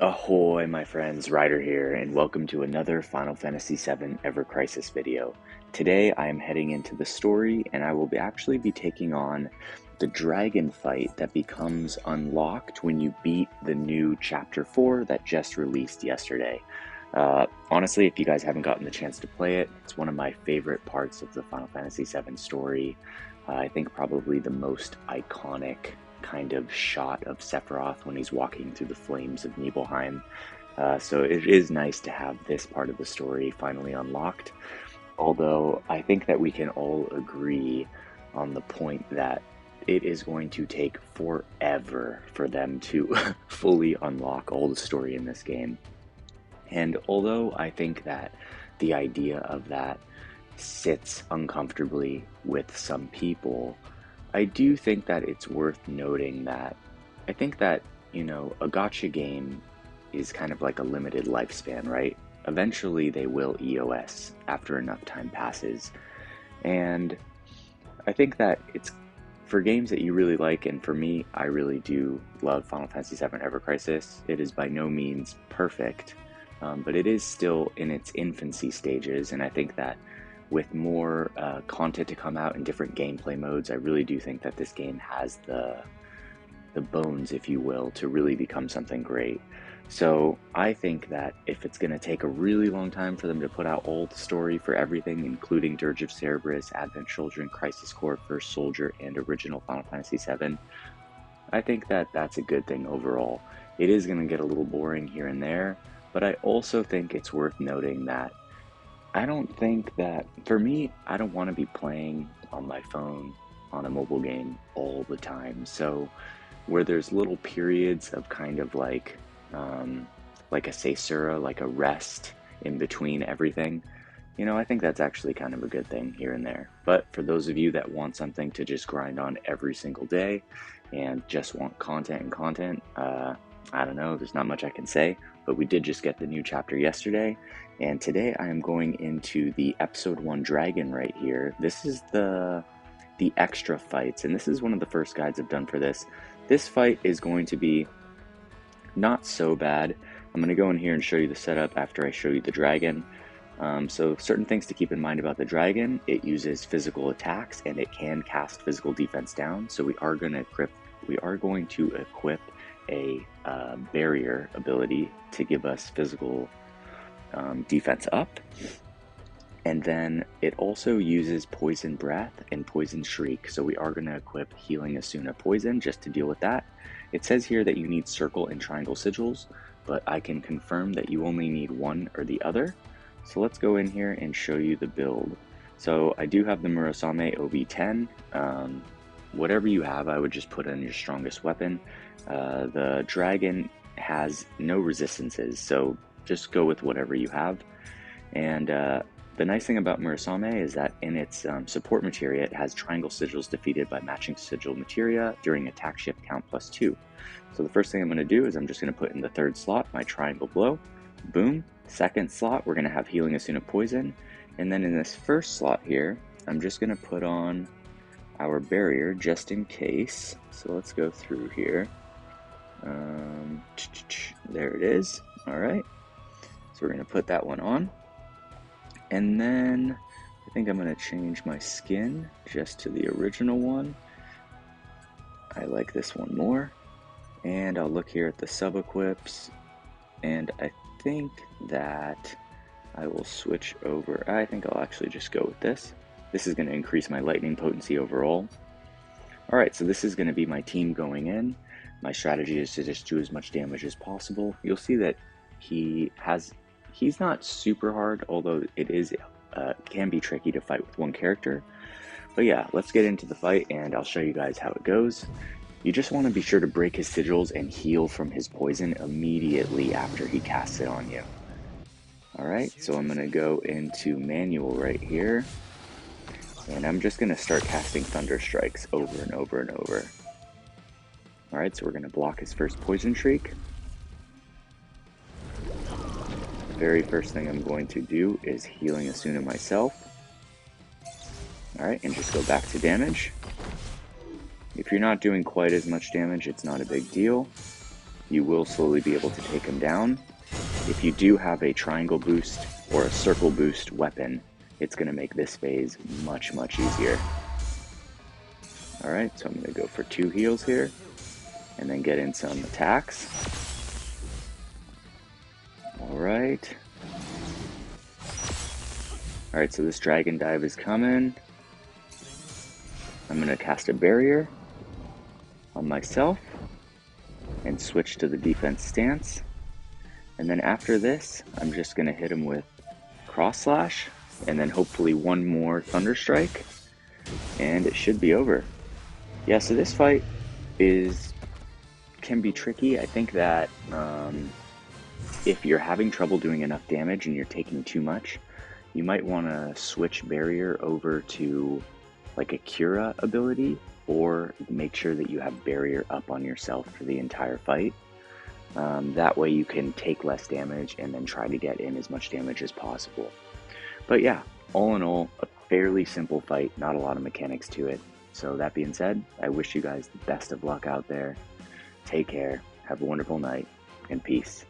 Ahoy, my friends, Ryder here, and welcome to another Final Fantasy VII Ever Crisis video. Today I am heading into the story, and I will actually be taking on the dragon fight that becomes unlocked when you beat the new Chapter 4 that just released yesterday. Honestly, if you guys haven't gotten the chance to play it, it's one of my favorite parts of the Final Fantasy VII story. I think probably the most iconic kind of shot of Sephiroth when he's walking through the flames of Nibelheim. So it is nice to have this part of the story finally unlocked, although I think that we can all agree on the point that it is going to take forever for them to fully unlock all the story in this game. And although I think that the idea of that sits uncomfortably with some people, I do think that it's worth noting that I think that, a gacha game is kind of like a limited lifespan, right? Eventually they will EOS after enough time passes. And I think that it's for games that you really like, and for me, I really do love Final Fantasy VII Ever Crisis. It is by no means perfect, but it is still in its infancy stages, and I think that with more content to come out in different gameplay modes, I really do think that this game has the bones, if you will, to really become something great. So I think that if it's going to take a really long time for them to put out all the story for everything, including Dirge of Cerberus, Advent Children, Crisis Core, First Soldier, and original Final Fantasy VII, I think that that's a good thing overall. It is going to get a little boring here and there, but I also think it's worth noting that I don't think that, for me, I don't want to be playing on my phone on a mobile game all the time. So where there's little periods of kind of like a caesura, like a rest in between everything, I think that's actually kind of a good thing here and there. But for those of you that want something to just grind on every single day and just want content, I don't know, there's not much I can say, but we did just get the new chapter yesterday, and today I am going into the Episode 1 Dragon right here. This is the extra fights, and this is one of the first guides I've done for this. This fight is going to be not so bad. I'm going to go in here and show you the setup after I show you the dragon. So certain things to keep in mind about the dragon: it uses physical attacks, and it can cast physical defense down, so we are going to equip a barrier ability to give us physical defense up. And then it also uses Poison Breath and Poison Shriek, so we are going to equip Healing Asuna Poison just to deal with that. It says here that you need Circle and Triangle Sigils, but I can confirm that you only need one or the other. So let's go in here and show you the build. So I do have the Murasame OB10. Whatever you have, I would just put in your strongest weapon. The dragon has no resistances, so just go with whatever you have. And the nice thing about Murasame is that in its support materia, it has Triangle Sigils defeated by matching sigil materia during attack shift count +2. So the first thing I'm going to do is I'm just going to put in the third slot my Triangle Blow. Boom. Second slot, we're going to have Healing Asuna Poison. And then in this first slot here, I'm just going to put on our barrier just in case. So let's go through here. There it is. All right. So we're going to put that one on. And then I think I'm going to change my skin just to the original one. I like this one more. And I'll look here at the sub-equips. And I think that I will switch over. I think I'll actually just go with this. This is going to increase my lightning potency overall. Alright, so this is going to be my team going in. My strategy is to just do as much damage as possible. You'll see that he's not super hard, although it is can be tricky to fight with one character. But yeah, let's get into the fight and I'll show you guys how it goes. You just want to be sure to break his sigils and heal from his poison immediately after he casts it on you. Alright, so I'm going to go into manual right here. And I'm just going to start casting Thunder Strikes over and over and over. Alright, so we're going to block his first Poison Shriek. The very first thing I'm going to do is Healing Asuna myself. Alright, and just go back to damage. If you're not doing quite as much damage, it's not a big deal. you will slowly be able to take him down. If you do have a triangle boost or a circle boost weapon, it's going to make this phase much easier. Alright, so I'm going to go for 2 heals here, and then get in some attacks. Alright. Alright, so this dragon dive is coming. I'm going to cast a barrier on myself and switch to the defense stance. And then after this, I'm just going to hit him with cross slash and then hopefully one more thunder strike, and it should be over. Yeah, so this fight can be tricky. I think that if you're having trouble doing enough damage and you're taking too much, you might want to switch barrier over to like a Cura ability, or make sure that you have barrier up on yourself for the entire fight. That way you can take less damage and then try to get in as much damage as possible. But yeah, all in all, a fairly simple fight, not a lot of mechanics to it. So that being said, I wish you guys the best of luck out there. Take care, have a wonderful night, and peace.